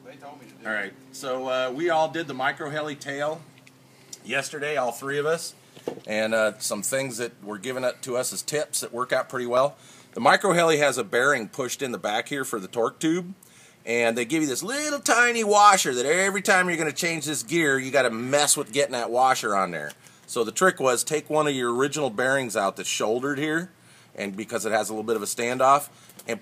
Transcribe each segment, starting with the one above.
They told me to do. All right, so we all did the Microheli tail yesterday, all three of us, and some things that were given up to us as tips that work out pretty well. The Microheli has a bearing pushed in the back here for the torque tube, and they give you this little tiny washer that every time you're going to change this gear, you got to mess with getting that washer on there. So the trick was take one of your original bearings out that's shouldered here, and because it has a little bit of a standoff, and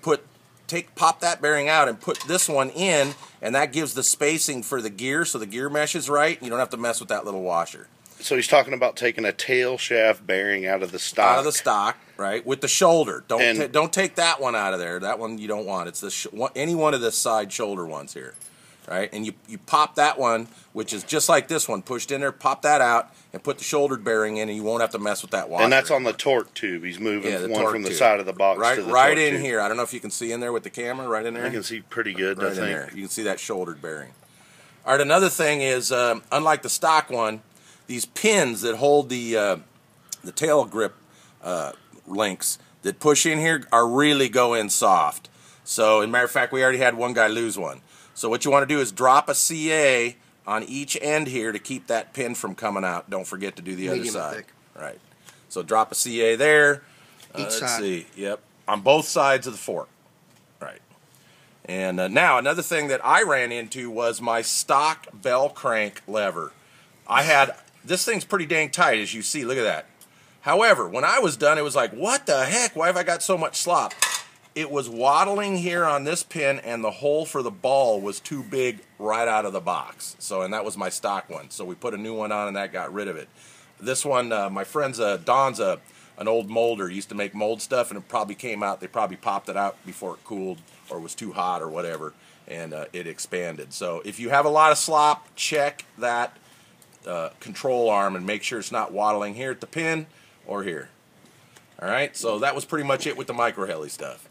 pop that bearing out and put this one in, and that gives the spacing for the gear so the gear mesh is right. You don't have to mess with that little washer. So he's talking about taking a tail shaft bearing out of the stock. Out of the stock, right, with the shoulder. Don't take that one out of there. That one you don't want. It's the any one of the side shoulder ones here, right? And you pop that one, which is just like this one, pushed in there. Pop that out and put the shouldered bearing in, and you won't have to mess with that washer. And that's on the torque tube. He's moving one from the side of the box right, to the right torque in tube. here. I don't know if you can see in there with the camera, right in there. I can see pretty good. Right I think. in there. You can see that shouldered bearing. All right. Another thing is, unlike the stock one, these pins that hold the tail grip links that push in here are really go in soft. So, as a matter of fact, we already had one guy lose one. So what you want to do is drop a CA on each end here to keep that pin from coming out. Don't forget to do the other side. Thick. Right. So drop a CA there. Each side. Let's see. Yep. On both sides of the fork. Right. And now another thing that I ran into was my stock bell crank lever. This thing's pretty dang tight, as you see. Look at that. However, when I was done, it was like, what the heck? Why have I got so much slop? It was waddling here on this pin, and the hole for the ball was too big right out of the box. So, and that was my stock one. So we put a new one on, and that got rid of it. This one, my friend's Don's an old molder. He used to make mold stuff, and it probably came out. They probably popped it out before it cooled or was too hot or whatever, and it expanded. So if you have a lot of slop, check that control arm and make sure it's not waddling here at the pin or here. All right, so that was pretty much it with the Microheli stuff.